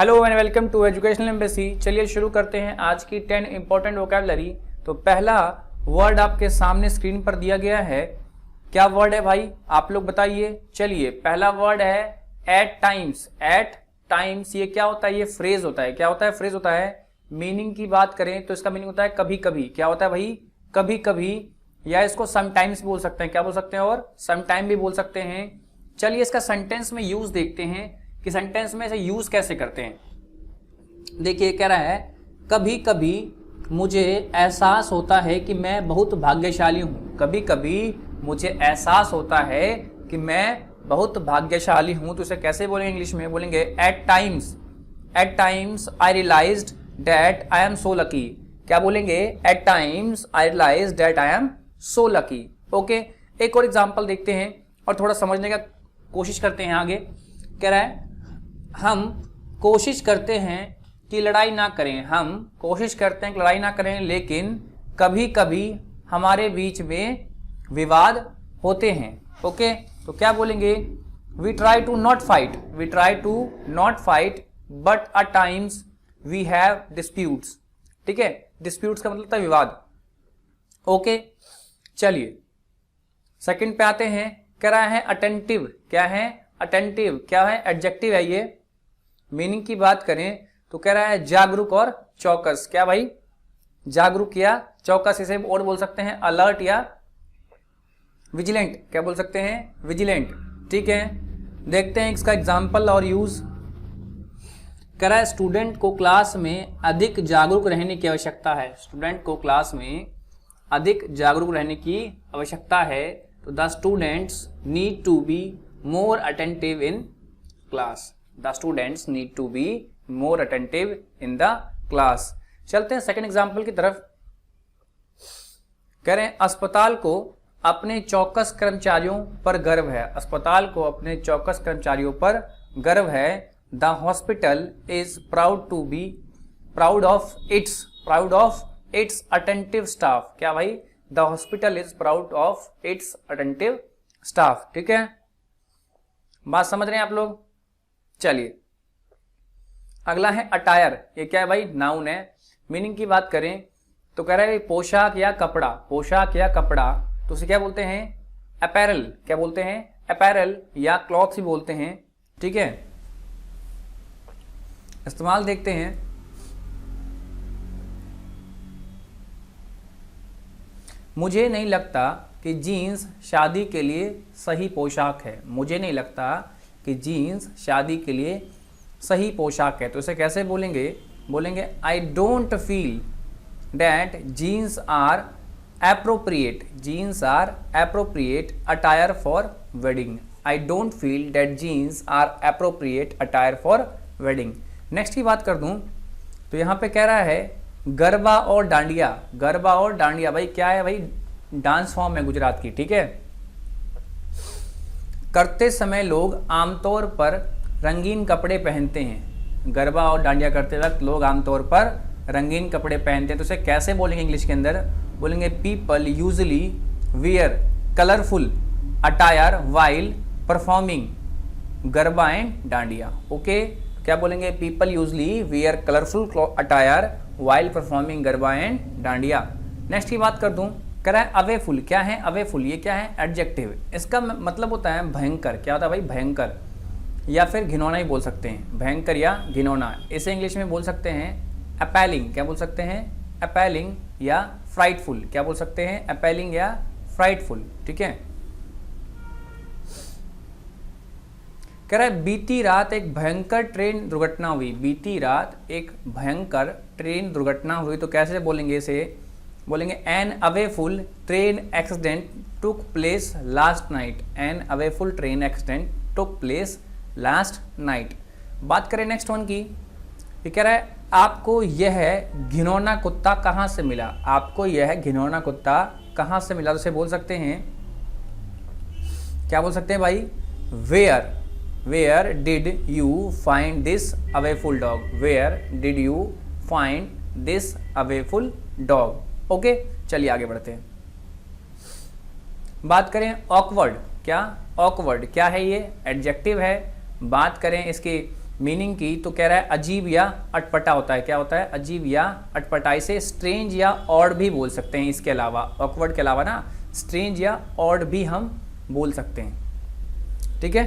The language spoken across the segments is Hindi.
Hello and welcome to educational embassy. चलिए शुरू करते हैं आज की 10 इंपॉर्टेंट वोकैबुलरी। तो पहला वर्ड आपके सामने स्क्रीन पर दिया गया है। क्या वर्ड है भाई, आप लोग बताइए। चलिए, पहला वर्ड है एट टाइम्स। एट टाइम्स ये क्या होता है? ये फ्रेज होता है। क्या होता है? फ्रेज होता है। मीनिंग की बात करें तो इसका मीनिंग होता है कभी कभी। क्या होता है भाई? कभी कभी, या इसको समटाइम्स बोल सकते हैं। क्या बोल सकते हैं? और समटाइम भी बोल सकते हैं। चलिए इसका सेंटेंस में यूज देखते हैं कि सेंटेंस में इसे यूज कैसे करते हैं। देखिए, कह रहा है कभी कभी मुझे एहसास होता है कि मैं बहुत भाग्यशाली हूँ। कभी कभी मुझे एहसास होता है कि मैं बहुत भाग्यशाली हूँ। तो इसे कैसे बोलेंगे? इंग्लिश में बोलेंगे at times. At times I realised that I am so lucky. क्या बोलेंगे? At times I realised that I am so lucky. Okay, एक और एग्जांपल देखते हैं और थोड़ा समझने का कोशिश करते हैं आगे। कह रहा है हम कोशिश करते हैं कि लड़ाई ना करें। हम कोशिश करते हैं कि लड़ाई ना करें, लेकिन कभी कभी हमारे बीच में विवाद होते हैं। ओके, तो क्या बोलेंगे? We try to not fight. We try to not fight but at times we have disputes. ठीक है, डिस्प्यूट्स का मतलब था विवाद। ओके, चलिए सेकंड पे आते हैं। कह रहा है अटेंटिव। क्या है? अटेंटिव क्या है? एडजेक्टिव है ये। मीनिंग की बात करें तो कह रहा है जागरूक और चौकस। क्या भाई? जागरूक या चौकस। इसे और बोल सकते हैं अलर्ट या विजिलेंट। क्या बोल सकते हैं? विजिलेंट। ठीक है, देखते हैं इसका एग्जाम्पल और यूज। कह रहा है स्टूडेंट को क्लास में अधिक जागरूक रहने की आवश्यकता है। स्टूडेंट को क्लास में अधिक जागरूक रहने की आवश्यकता है। तो the students need to be more attentive in class. The students need to be more attentive in the class. चलते हैं सेकंड एग्जाम्पल की तरफ। कह रहे हैं अस्पताल को अपने चौकस कर्मचारियों पर गर्व है। अस्पताल को अपने चौकस कर्मचारियों पर गर्व है। The hospital is proud of its attentive staff. क्या भाई? The hospital is proud of its attentive staff. ठीक है, बात समझ रहे हैं आप लोग? चलिए अगला है अटायर। ये क्या है भाई? नाउन है। मीनिंग की बात करें तो कह रहा है पोशाक या कपड़ा। पोशाक या कपड़ा, तो उसे क्या बोलते हैं? अपैरल। क्या बोलते हैं? अपैरल या क्लॉथ भी बोलते हैं। ठीक है, इस्तेमाल देखते हैं। मुझे नहीं लगता कि जीन्स शादी के लिए सही पोशाक है। मुझे नहीं लगता कि जीन्स शादी के लिए सही पोशाक है। तो इसे कैसे बोलेंगे? बोलेंगे I don't feel that jeans are appropriate. Jeans are appropriate attire for wedding. I don't feel that jeans are appropriate attire for wedding. Next की बात कर दूं तो यहाँ पे कह रहा है गरबा और डांडिया। गरबा और डांडिया भाई क्या है? भाई डांस फॉर्म है गुजरात की। ठीक है, करते समय लोग आमतौर पर रंगीन कपड़े पहनते हैं। गरबा और डांडिया करते वक्त लोग आमतौर पर रंगीन कपड़े पहनते हैं। तो इसे कैसे बोलेंगे इंग्लिश के अंदर? बोलेंगे people usually wear colourful attire while performing garba and dandiya. Okay, क्या बोलेंगे? People usually wear colourful attire while performing garba and dandiya. Next की बात कर दूं, कह रहा है अवेफुल। क्या है अवेफुल? ये क्या है? एडजेक्टिव। इसका मतलब होता है भयंकर। क्या होता है भाई? भयंकर, या फिर घिनौना ही बोल सकते हैं। भयंकर या घिनौना। इसे इंग्लिश में बोल सकते हैं अपैलिंग। क्या बोल सकते हैं? अपैलिंग या फ्राइटफुल। क्या बोल सकते हैं? अपैलिंग या फ्राइटफुल। ठीक है, कह रहा है बीती रात एक भयंकर ट्रेन दुर्घटना हुई। बीती रात एक भयंकर ट्रेन दुर्घटना हुई। तो कैसे बोलेंगे इसे? बोलेंगे an awful train accident took place last night. An awful train accident took place last night. बात करें नेक्स्ट वन की। ये कह रहा है आपको यह घिनौना कुत्ता कहाँ से मिला। आपको यह घिनौना कुत्ता कहाँ से मिला? तो उसे बोल सकते हैं, क्या बोल सकते हैं भाई? Where did you find this awful dog. Where did you find this awful dog. Okay, चलिए आगे बढ़ते हैं। बात करें ऑकवर्ड। क्या ऑकवर्ड क्या है? ये एडजेक्टिव है। बात करें इसके मीनिंग की, तो कह रहा है अजीब या अटपटा होता है। क्या होता है? अजीब या अटपटा। इसे स्ट्रेंज या ऑड भी बोल सकते हैं। इसके अलावा ऑकवर्ड के अलावा ना स्ट्रेंज या ऑड भी हम बोल सकते हैं। ठीक है,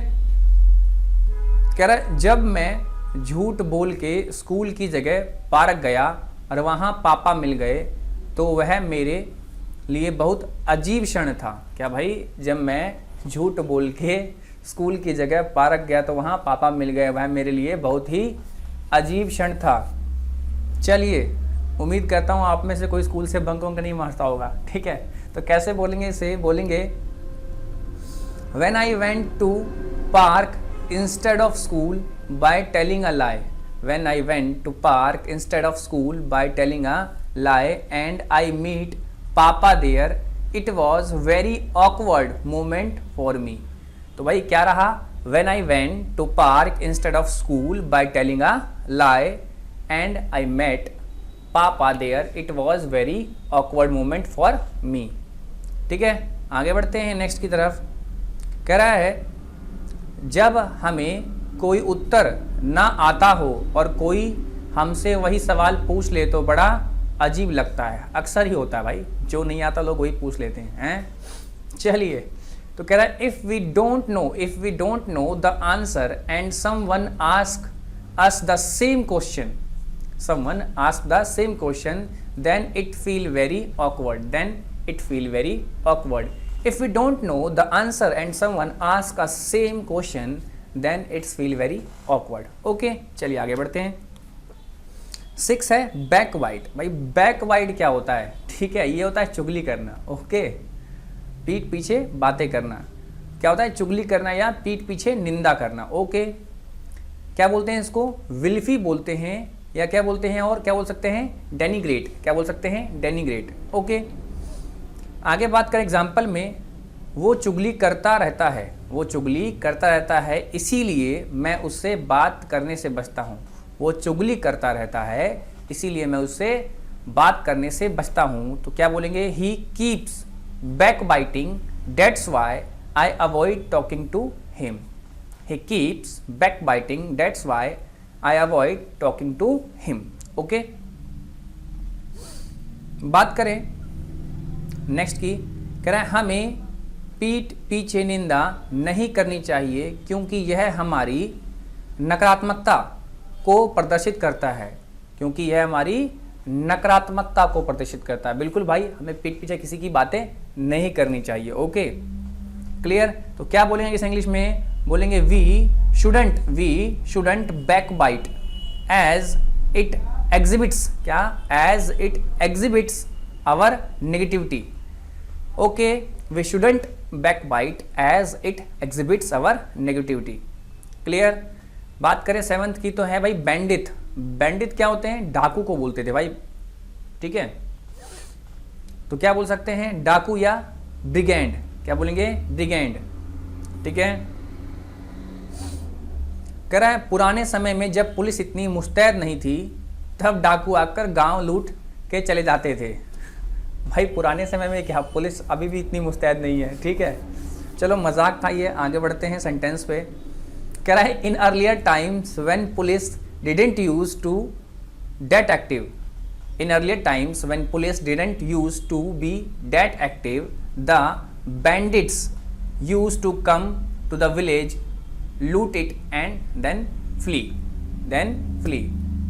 कह रहा है जब मैं झूठ बोल के स्कूल की जगह पार्क गया और वहाँ पापा मिल गए तो वह मेरे लिए बहुत अजीब क्षण था। क्या भाई? जब मैं झूठ बोल के स्कूल की जगह पार्क गया तो वहाँ पापा मिल गए, वह मेरे लिए बहुत ही अजीब क्षण था। चलिए, उम्मीद करता हूँ आप में से कोई स्कूल से बंक वंक नहीं मारता होगा। ठीक है, तो कैसे बोलेंगे इसे? बोलेंगे When I went to park instead of school by telling a lie. When I went to park instead of school by telling a lie and I meet Papa there, it was very awkward moment for me. तो भाई क्या रहा? When I went to park instead of school by telling a lie and I met Papa there, it was very awkward moment for me. ठीक है, आगे बढ़ते हैं नेक्स्ट की तरफ। कह रहा है जब हमें कोई उत्तर ना आता हो और कोई हमसे वही सवाल पूछ ले तो बड़ा अजीब लगता है। अक्सर ही होता है भाई, जो नहीं आता लोग वही पूछ लेते हैं। चलिए, तो कह रहा है if we don't know the answer and someone ask us the same question then it feel very awkward. If we don't know the answer and someone asks us same question, then it's feel very awkward. Okay, चलिए आगे बढ़ते हैं। 6 है बैकवाइट। भाई बैकवाइट क्या होता है? ठीक है, ये होता है चुगली करना। ओके, पीठ पीछे बातें करना। क्या होता है? चुगली करना या पीठ पीछे निंदा करना। ओके, क्या बोलते हैं इसको? विल्फी बोलते हैं, या क्या बोलते हैं? और क्या बोल सकते हैं? डेनिग्रेट। क्या बोल सकते हैं? डेनिग्रेट। ओके, आगे बात करें एग्जाम्पल में, वो चुगली करता रहता है इसीलिए मैं उससे बात करने से बचता हूँ। वो चुगली करता रहता है इसीलिए मैं उससे बात करने से बचता हूँ। तो क्या बोलेंगे? He keeps backbiting that's why I avoid talking to him. He keeps backbiting that's why I avoid talking to him. Okay, बात करें नेक्स्ट की। कह रहा है हमें पीठ पीछे निंदा नहीं करनी चाहिए क्योंकि यह हमारी नकारात्मकता को प्रदर्शित करता है। बिल्कुल भाई, हमें पीठ पीछे किसी की बातें नहीं करनी चाहिए। Okay, clear? तो क्या बोलेंगे इस इंग्लिश में? बोलेंगे we shouldn't backbite as it exhibits. क्या? As it exhibits our negativity. Okay, we shouldn't backbite as it exhibits our negativity. Clear? बात करें 7th की, तो है भाई बैंडिट। बैंडिट क्या होते हैं? डाकू को बोलते थे भाई। ठीक है, तो क्या बोल सकते हैं? डाकू या ब्रिगेंड। क्या बोलेंगे? ब्रिगेंड। ठीक है, कह रहा है पुराने समय में जब पुलिस इतनी मुस्तैद नहीं थी तब डाकू आकर गांव लूट के चले जाते थे। भाई पुराने समय में क्या, पुलिस अभी भी इतनी मुस्तैद नहीं है। ठीक है, चलो मजाक था ये, आगे बढ़ते हैं सेंटेंस पे। कह रहा है in earlier times when police didn't use to that active. In earlier times when police didn't use to be that active the bandits use to come to the village loot it and then flee.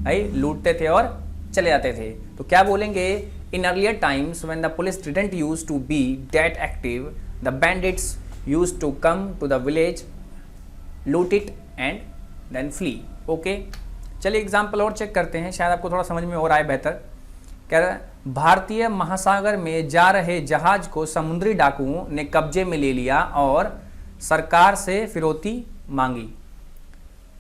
भाई लूटते थे और चले जाते थे। तो क्या बोलेंगे? In earlier times, when the police didn't used to be that active, the bandits used to come to the village, loot it and then flee. Okay? चलिए एग्जाम्पल और चेक करते हैं, शायद आपको थोड़ा समझ में और आए बेहतर। कह रहा है भारतीय महासागर में जा रहे जहाज को समुद्री डाकुओं ने कब्जे में ले लिया और सरकार से फिरौती मांगी।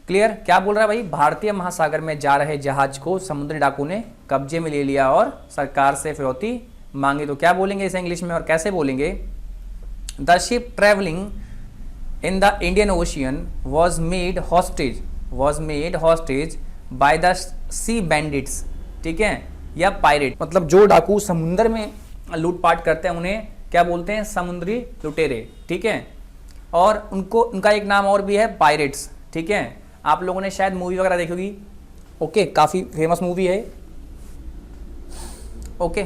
क्लियर? क्या बोल रहा है भाई? भारतीय महासागर में जा रहे जहाज को समुद्री डाकू ने कब्जे में ले लिया और सरकार से फिरौती मांगी। तो क्या बोलेंगे इसे इंग्लिश में और कैसे बोलेंगे? The ship travelling in the Indian ocean was made hostage by the sea bandits. ठीक है, या पायरेट। मतलब जो डाकू समुद्र में लूटपाट करते हैं उन्हें क्या बोलते हैं? समुद्री लुटेरे। ठीक है, और उनका एक नाम और भी है पायरेट्स। ठीक है, आप लोगों ने शायद मूवी वगैरह देखी होगी। ओके, काफ़ी फेमस मूवी है। Okay,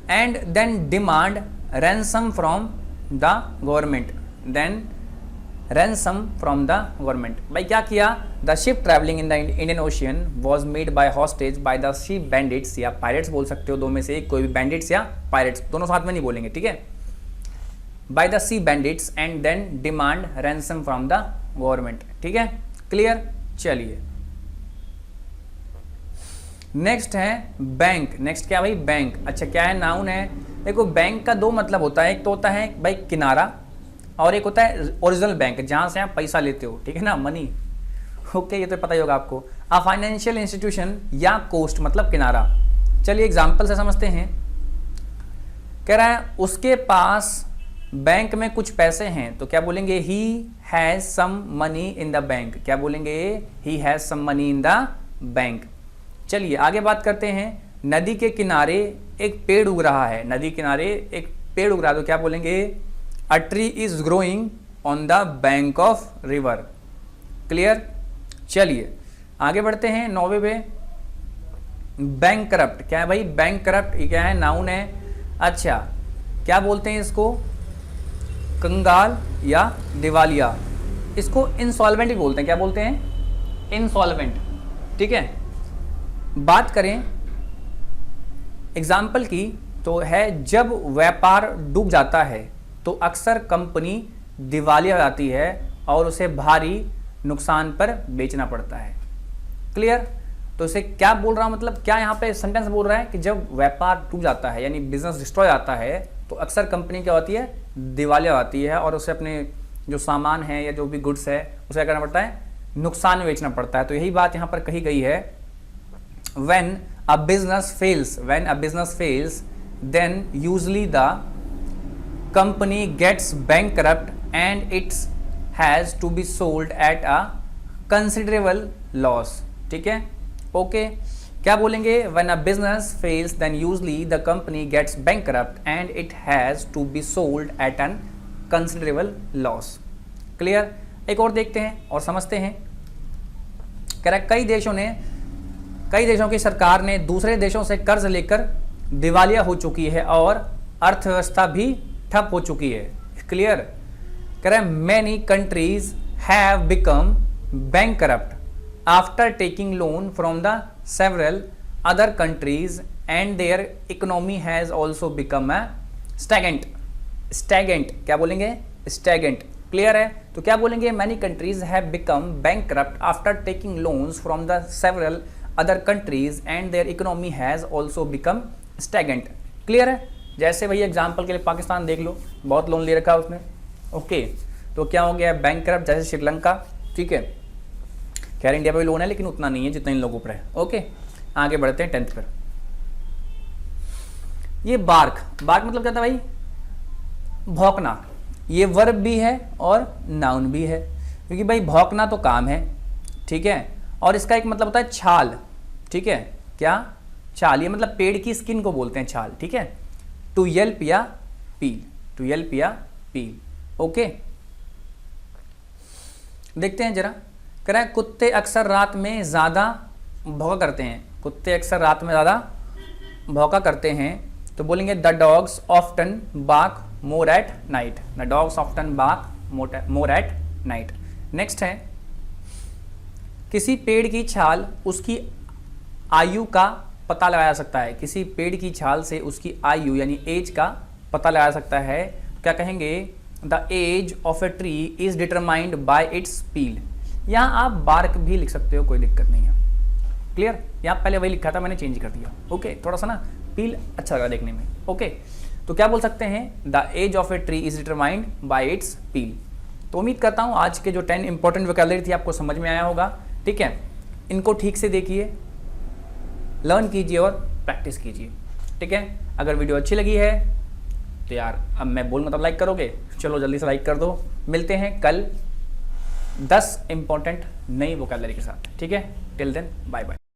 and then demand ransom from the government, then ransom from the government. भाई क्या किया? The ship travelling in the Indian ocean was made by hostage by the ship bandits, या पायरेट्स बोल सकते हो, दो में से एक, कोई भी बैंडिट्स या पायरेट्स, दोनों साथ में नहीं बोलेंगे, ठीक है। By the sea bandits and then demand ransom from the government, ठीक है, क्लियर। चलिए नेक्स्ट है बैंक। नेक्स्ट क्या भाई? बैंक। अच्छा, क्या है? नाउन है। देखो बैंक का दो मतलब होता है, एक तो होता है भाई किनारा, और एक होता है ओरिजिनल बैंक, जहां से आप पैसा लेते हो, ठीक है ना, मनी। ओके, ये तो पता ही होगा आपको। अ फाइनेंशियल इंस्टीट्यूशन या कोस्ट मतलब किनारा। चलिए एग्जांपल से समझते हैं। कह रहा है उसके पास बैंक में कुछ पैसे हैं, तो क्या बोलेंगे? He has some money in the bank. क्या बोलेंगे? He has some money in the bank. चलिए आगे बात करते हैं। नदी के किनारे एक पेड़ उग रहा है, नदी किनारे एक पेड़ उग रहा है, तो क्या बोलेंगे? A tree is growing on the bank of river, clear. चलिए आगे बढ़ते हैं। 9वें पे बैंक करप्ट। क्या है भाई? बैंक करप्ट, ये क्या है? नाउन है। अच्छा, क्या बोलते हैं इसको? कंगाल या दिवालिया। इसको इंसॉल्वेंट भी बोलते हैं। क्या बोलते हैं? इंसॉल्वेंट, ठीक है। बात करें एग्जाम्पल की, तो है जब व्यापार डूब जाता है तो अक्सर कंपनी दिवालिया हो जाती है और उसे भारी नुकसान पर बेचना पड़ता है, क्लियर। तो इसे क्या बोल रहा हूं, मतलब क्या यहाँ पे सेंटेंस बोल रहा है कि जब व्यापार डूब जाता है यानी बिजनेस डिस्ट्रॉय आता है तो अक्सर कंपनी क्या होती है? दिवालिया होती है और उसे अपने जो सामान है या जो भी गुड्स है उसे क्या करना पड़ता है? नुकसान में बेचना पड़ता है। तो यही बात यहाँ पर कही गई है। when a business fails then usually the company gets bankrupt and it has to be sold at a considerable loss, ठीक है। ओके, क्या बोलेंगे? when a business fails then usually the company gets bankrupt and it has to be sold at an considerable loss, clear. एक और देखते हैं और समझते हैं। करेक्ट, कई देशों की सरकार ने दूसरे देशों से कर्ज लेकर दिवालिया हो चुकी है और अर्थव्यवस्था भी ठप हो चुकी है, क्लियर। कह रहे हैं many countries have become bankrupt after taking loan from the several other countries and their economy has also become a stagnant. क्या बोलेंगे? स्टैगेंट, क्लियर है। तो क्या बोलेंगे? Many countries have become bankrupt after taking loans from the several other countries and their economy has also become stagnant, clear है। जैसे भैया एग्जाम्पल के लिए पाकिस्तान देख लो, बहुत लोन ले रखा है उसने, ओके, तो क्या हो गया? बैंकरप्ट। जैसे श्रीलंका, ठीक है, खैर इंडिया पे भी लोन है लेकिन उतना नहीं है जितना इन लोगों पर है। ओके, आगे बढ़ते हैं 10th पर। ये बार्क मतलब क्या था भाई? भौंकना। ये वर्ब भी है और नाउन भी है, क्योंकि भाई भौंकना तो काम है, ठीक है, और इसका एक मतलब होता है छाल, ठीक है। क्या? छाल। ये मतलब पेड़ की स्किन को बोलते हैं छाल, ठीक है। टू येल्प या पील, ओके। देखते हैं जरा। कह रहा है कुत्ते अक्सर रात में ज्यादा भौंका करते हैं। कुत्ते अक्सर रात में ज्यादा भौंका करते हैं, तो बोलेंगे the dogs often bark more at night. The dogs often bark more at night. Next है किसी पेड़ की छाल उसकी आयु का पता लगाया सकता है। किसी पेड़ की छाल से उसकी आयु यानी एज का पता लगाया सकता है। क्या कहेंगे? The age of a tree is determined by its peel. यहाँ आप बार्क भी लिख सकते हो, कोई दिक्कत नहीं है, क्लियर। यहाँ पहले वही लिखा था, मैंने चेंज कर दिया, ओके। थोड़ा सा ना पील अच्छा लगा देखने में, ओके। तो क्या बोल सकते हैं? The age of a tree is determined by its peel. तो उम्मीद करता हूँ आज के जो 10 इंपॉर्टेंट वोकैबुलरी थी आपको समझ में आया होगा, ठीक है। इनको ठीक से देखिए, लर्न कीजिए और प्रैक्टिस कीजिए, ठीक है। अगर वीडियो अच्छी लगी है तो यार अब मैं बोल मतलब लाइक करोगे, चलो जल्दी से लाइक कर दो। मिलते हैं कल 10 इंपॉर्टेंट नई वोकैबुलरी के साथ, ठीक है। Till then bye bye.